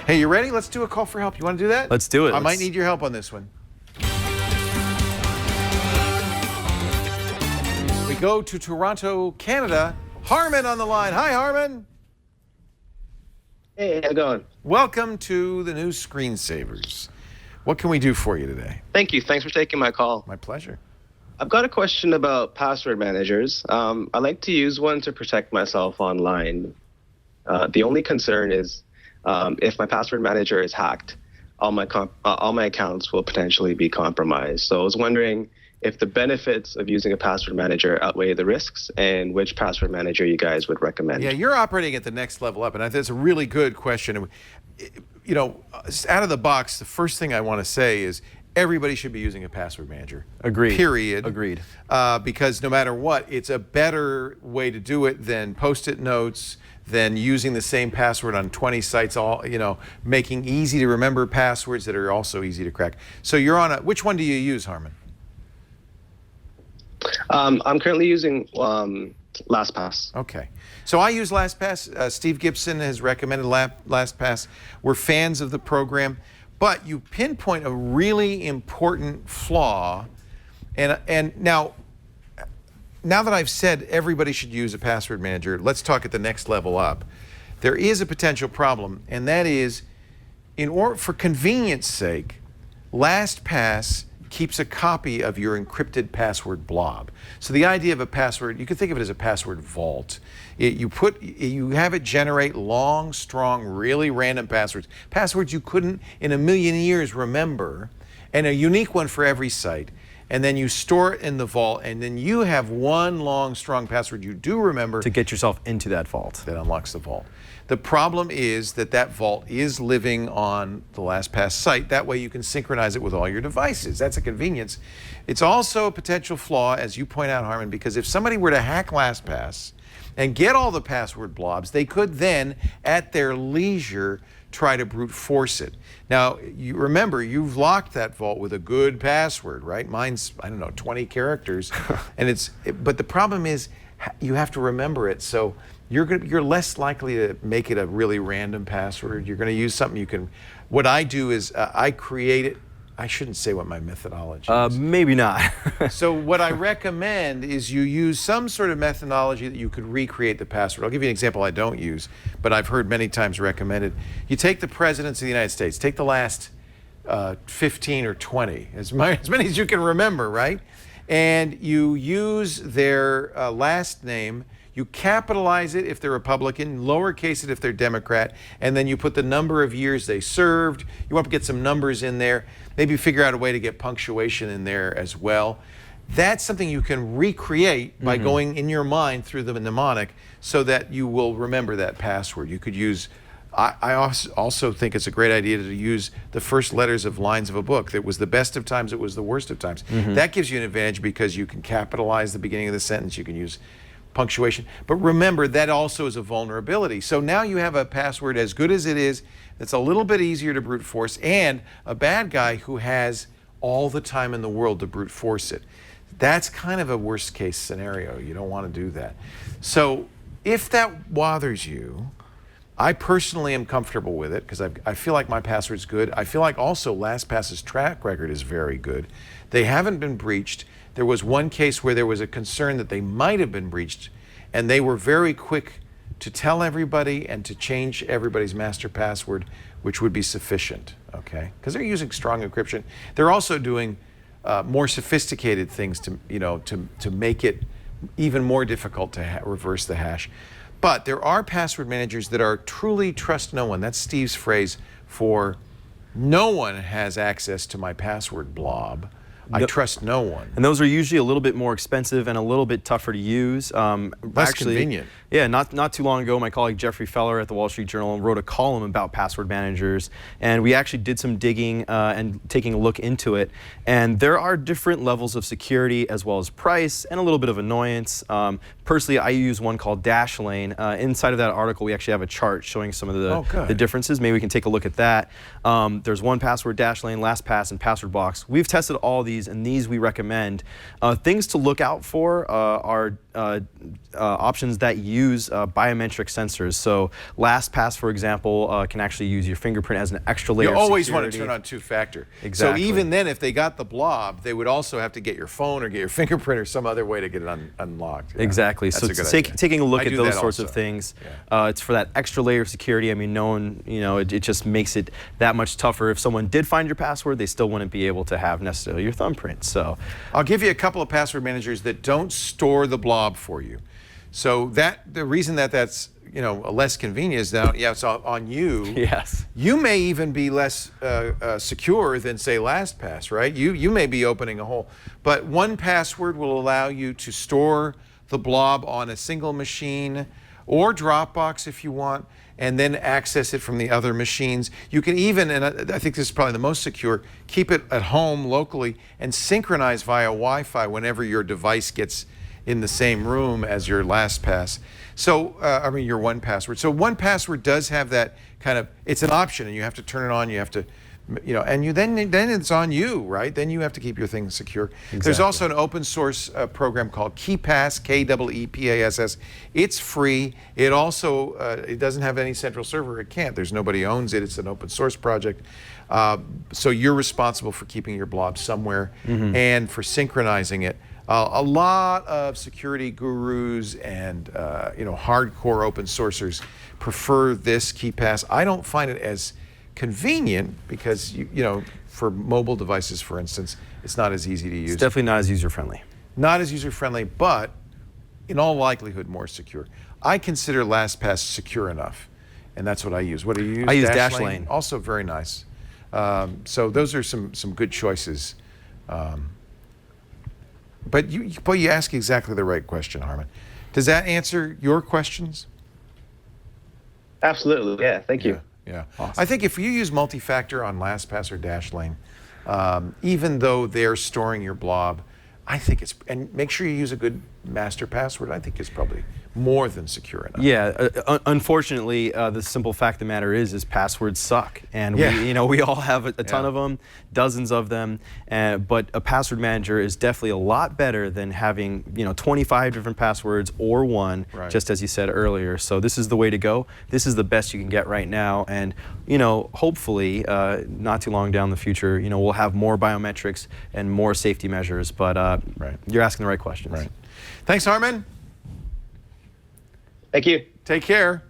Hey, you ready? Let's do a call for help. You want to do that? Let's do it. I might need your help on this one. We go to Toronto, Canada. Harmon on the line. Hi, Harmon. Hey, how's it going? Welcome to the new Screensavers. What can we do for you today? Thank you. Thanks for taking my call. My pleasure. I've got a question about password managers. I like to use one to protect myself online. The only concern is if my password manager is hacked, all my accounts will potentially be compromised. So I was wondering if the benefits of using a password manager outweigh the risks, and which password manager you guys would recommend. Yeah, you're operating at the next level up, and I think it's a really good question. You know, out of the box, the first thing I want to say is everybody should be using a password manager. Agreed. Period. Agreed. Because no matter what, it's a better way to do it than Post-it notes, than using the same password on 20 sites, making easy to remember passwords that are also easy to crack. So you're on which one do you use, Harmon? I'm currently using LastPass. Okay. So I use LastPass. Steve Gibson has recommended LastPass. We're fans of the program. But you pinpoint a really important flaw. And now that I've said everybody should use a password manager, let's talk at the next level up. There is a potential problem, and that is, for convenience sake, LastPass keeps a copy of your encrypted password blob. So the idea of a password, you can think of it as a password vault. You have it generate long, strong, really random passwords you couldn't in a million years remember, and a unique one for every site. And then you store it in the vault, and then you have one long, strong password you do remember. To get yourself into that vault. That unlocks the vault. The problem is that vault is living on the LastPass site. That way you can synchronize it with all your devices. That's a convenience. It's also a potential flaw, as you point out, Harmon, because if somebody were to hack LastPass and get all the password blobs, they could then, at their leisure, try to brute force it. Now, you remember, you've locked that vault with a good password, right? Mine's, 20 characters. But the problem is you have to remember it. So you're less likely to make it a really random password. You're going to use something what I do is I create it. I shouldn't say what my methodology is. Maybe not. So what I recommend is you use some sort of methodology that you could recreate the password. I'll give you an example I don't use, but I've heard many times recommended. You take the presidents of the United States, take the last 15 or 20, as many as you can remember, right? And you use their last name. You capitalize it if they're Republican, lowercase it if they're Democrat, and then you put the number of years they served. You want to get some numbers in there. Maybe figure out a way to get punctuation in there as well. That's something you can recreate by going in your mind through the mnemonic so that you will remember that password. You could use, I also think it's a great idea to use the first letters of lines of a book. That was the best of times, it was the worst of times. That gives you an advantage because you can capitalize the beginning of the sentence, you can use punctuation. But remember, that also is a vulnerability. So now you have a password as good as it is, that's a little bit easier to brute force, and a bad guy who has all the time in the world to brute force it. That's kind of a worst case scenario. You don't want to do that. So if that bothers you, I personally am comfortable with it because I feel like my password's good. I feel like also LastPass's track record is very good. They haven't been breached. There was one case where there was a concern that they might have been breached, and they were very quick to tell everybody and to change everybody's master password, which would be sufficient, okay? Because they're using strong encryption. They're also doing more sophisticated things to make it even more difficult to reverse the hash. But there are password managers that are truly trust no one. That's Steve's phrase for no one has access to my password blob. I trust no one. And those are usually a little bit more expensive and a little bit tougher to use. Less convenient. Yeah, not too long ago, my colleague Jeffrey Feller at the Wall Street Journal wrote a column about password managers, and we actually did some digging and taking a look into it. And there are different levels of security as well as price and a little bit of annoyance. personally, I use one called Dashlane. Inside of that article, we actually have a chart showing some of the differences. Maybe we can take a look at that. There's 1Password, Dashlane, LastPass, and Password Box. We've tested all these, and these we recommend. Things to look out for are options that use biometric sensors. So LastPass, for example, can actually use your fingerprint as an extra layer of security. You always want to turn on two-factor. Exactly. So even then, if they got the blob, they would also have to get your phone or get your fingerprint or some other way to get it unlocked. Yeah. Exactly. That's So taking a look at those sorts of things, Yeah. it's for that extra layer of security. I mean, it just makes it that much tougher. If someone did find your password, they still wouldn't be able to have necessarily your thumbprint. So I'll give you a couple of password managers that don't store the blob for you. So the reason that's less convenient is that it's on you. Yes. You may even be less secure than say LastPass, right? You may be opening a hole, but 1Password will allow you to store the blob on a single machine or Dropbox if you want, and then access it from the other machines. You can even, and I think this is probably the most secure, keep it at home locally and synchronize via Wi-Fi whenever your device gets in the same room as your LastPass. So, your 1Password. So 1Password does have that kind of, it's an option and you have to turn it on, you have to, and then it's on you, right? Then you have to keep your things secure. Exactly. There's also an open source program called KeePass, KeePass. It's free. It also, it doesn't have any central server. It can't. There's nobody owns it. It's an open source project. So you're responsible for keeping your blob somewhere and for synchronizing it. A lot of security gurus and hardcore open sourcers prefer this KeePass. I don't find it as convenient because for mobile devices, for instance, it's not as easy to use. It's definitely not as user-friendly. Not as user-friendly, but in all likelihood more secure. I consider LastPass secure enough, and that's what I use. What do you use? I use Dashlane. Also very nice. So those are some good choices. But you ask exactly the right question, Harman. Does that answer your questions? Absolutely. Yeah. Thank you. Yeah. Awesome. I think if you use multi-factor on LastPass or Dashlane, even though they're storing your blob, I think and make sure you use a good master password. I think it's probably more than secure enough. Yeah, unfortunately, the simple fact of the matter is passwords suck, and we all have a ton of them, dozens of them. But a password manager is definitely a lot better than having 25 different passwords or one, just as you said earlier. So this is the way to go. This is the best you can get right now, and hopefully, not too long down the future, we'll have more biometrics and more safety measures. But you're asking the right questions. Right. Thanks, Harman. Thank you. Take care.